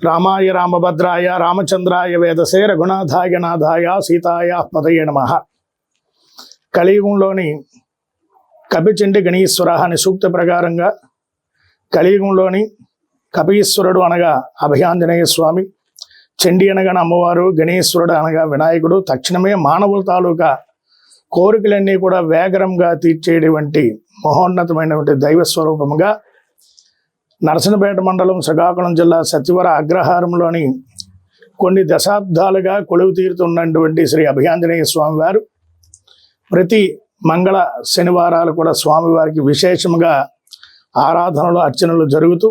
రామాయ రామభద్రాయ రామచంద్రాయ వేదసే రఘునాథాయ నాథాయ సీతాయ పదయే నమః. కలియుగంలోని కపిచండి గణీశ్వర అనే సూక్తి ప్రకారంగా కలియుగంలోని కపీశ్వరుడు అనగా అభయాంజనేయ స్వామి, చండి అనగా అమ్మవారు, గణేశ్వరుడు అనగా వినాయకుడు తక్షణమే మానవుల తాలూకా కోరికలన్నీ కూడా వేగరంగా తీర్చేటువంటి మహోన్నతమైనటువంటి దైవస్వరూపముగా నరసనపేట మండలం శ్రీకాకుళం జిల్లా సత్యవర అగ్రహారంలోని కొన్ని దశాబ్దాలుగా కొలువు తీరుతున్నటువంటి శ్రీ అభయాంజనేయ స్వామి వారు ప్రతి మంగళ శనివారాలు కూడా స్వామివారికి విశేషంగా ఆరాధనలు అర్చనలు జరుగుతూ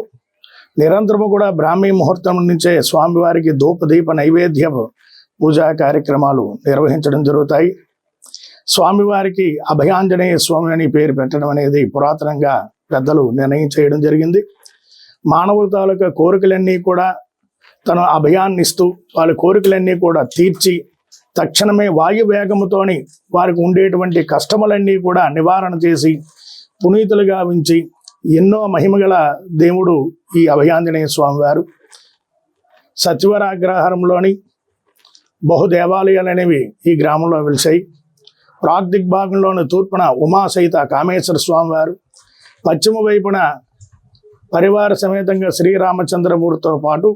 నిరంతరము కూడా బ్రాహ్మీ ముహూర్తం నుంచే స్వామివారికి ధూపదీప నైవేద్య పూజా కార్యక్రమాలు నిర్వహించడం జరుగుతాయి. స్వామివారికి అభయాంజనేయ స్వామి అని పేరు పెట్టడం అనేది పురాతనంగా పెద్దలు నిర్ణయం చేయడం జరిగింది. మానవుల తాలూకా కోరికలన్నీ కూడా తన అభయాన్ని ఇస్తూ వాళ్ళ కోరికలన్నీ కూడా తీర్చి తక్షణమే వాయువేగముతోని వారికి ఉండేటువంటి కష్టములన్నీ కూడా నివారణ చేసి పునీతులుగా ఉంచి ఎన్నో మహిమగల దేవుడు ఈ అభయాంజనేయ స్వామి వారు. సత్యవరాగ్రహారంలోని బహుదేవాలయాలు అనేవి ఈ గ్రామంలో వెలిసాయి. ప్రాగ్దిగ్భాగంలోని తూర్పున ఉమాసహిత కామేశ్వర స్వామి వారు, పశ్చిమ వైపున పరివార సమేతంగా శ్రీరామచంద్రమూర్తితో పాటు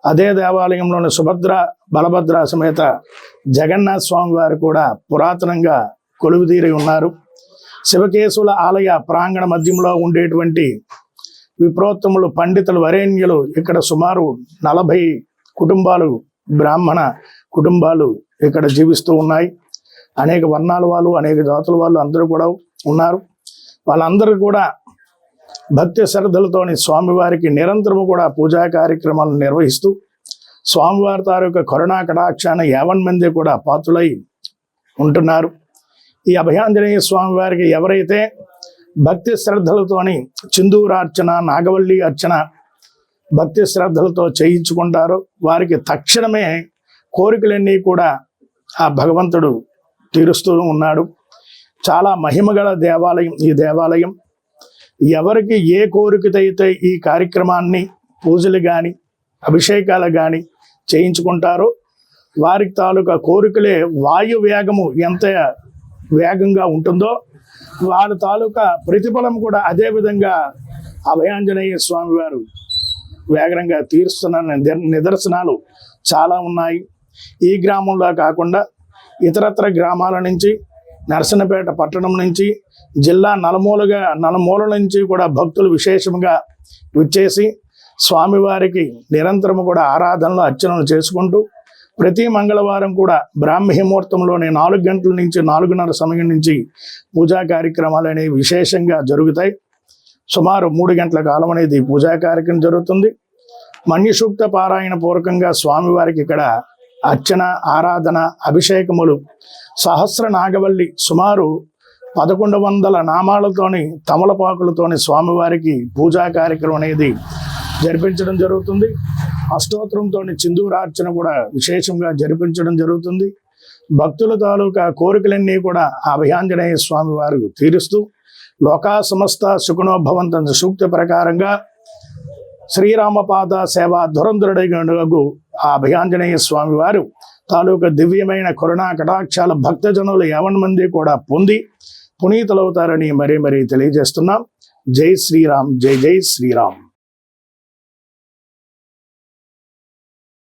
అదే దేవాలయంలోని సుభద్ర బలభద్ర సమేత జగన్నాథ స్వామి వారు కూడా పురాతనంగా కొలువుదీరి ఉన్నారు. శివకేశవుల ఆలయ ప్రాంగణ మధ్యంలో ఉండేటువంటి విప్రోత్తములు పండితులు వరేణ్యులు ఇక్కడ సుమారు 40 కుటుంబాలు, బ్రాహ్మణ కుటుంబాలు ఇక్కడ జీవిస్తూ ఉన్నాయి. అనేక వర్ణాల వాళ్ళు, అనేక జాతుల వాళ్ళు అందరూ కూడా ఉన్నారు. వాళ్ళందరూ కూడా భక్తి శ్రద్ధలతోని స్వామివారికి నిరంతరము కూడా పూజా కార్యక్రమాలను నిర్వహిస్తూ స్వామివారి తాలూకా కరుణా కటాక్షాన 50 మంది కూడా పాత్రులై ఉంటున్నారు. ఈ అభయాంజనేయ స్వామి వారికి ఎవరైతే భక్తి శ్రద్ధలతోని చిందూరార్చన, నాగవల్లి అర్చన భక్తి శ్రద్ధలతో చేయించుకుంటారో వారికి తక్షణమే కోరికలన్నీ కూడా ఆ భగవంతుడు తీరుస్తూ ఉన్నాడు. చాలా మహిమగల దేవాలయం ఈ దేవాలయం. ఎవరికి ఏ కోరికతైతే ఈ కార్యక్రమాన్ని పూజలు కానీ అభిషేకాలు కానీ చేయించుకుంటారో వారికి తాలూకా కోరికలే వాయు వేగము ఎంత వేగంగా ఉంటుందో వారి తాలూకా ప్రతిఫలం కూడా అదే విధంగా అభయాంజనేయ స్వామి వారు వేగంగా తీరుస్తున్న నిదర్శనాలు చాలా ఉన్నాయి. ఈ గ్రామంలో కాకుండా ఇతరత్ర గ్రామాల నుంచి, నరసనపేట పట్టణం నుంచి, జిల్లా నలుమూల నుంచి కూడా భక్తులు విశేషంగా విచ్చేసి స్వామివారికి నిరంతరము కూడా ఆరాధనలు అర్చనలు చేసుకుంటూ ప్రతి మంగళవారం కూడా బ్రాహ్మీ ముహూర్తంలోని 4 గంటల నుంచి 4:30 సమయం నుంచి పూజా కార్యక్రమాలు అనేవి విశేషంగా జరుగుతాయి. సుమారు 3 గంటల కాలం అనేది పూజా కార్యక్రమం జరుగుతుంది. మన్యసూక్త పారాయణ పూర్వకంగా స్వామివారికి ఇక్కడ అర్చన, ఆరాధన, అభిషేకములు, సహస్ర నాగవల్లి సుమారు 1100 నామాలతోని తమలపాకులతోని స్వామివారికి పూజా కార్యక్రమం అనేది జరిపించడం జరుగుతుంది. అష్టోత్తరంతో చిందూరార్చన కూడా విశేషంగా జరిపించడం జరుగుతుంది. భక్తుల తాలూకా కోరికలన్నీ కూడా ఆ అభయాంజనేయ స్వామి వారు తీరుస్తూ లోకా సమస్త సుఖనో భవంతు సూక్తి ప్రకారంగా శ్రీరామపాద సేవ ధురంధరుడగు ఆ అభయాంజనేయ స్వామి వారు తాలూకా దివ్యమైన కరుణా కటాక్షాల భక్తజనులు 50 మంది కూడా పొంది పునీతులవుతారని మరీ తెలియజేస్తున్నాం. జై శ్రీరామ్, జై జై శ్రీరామ్.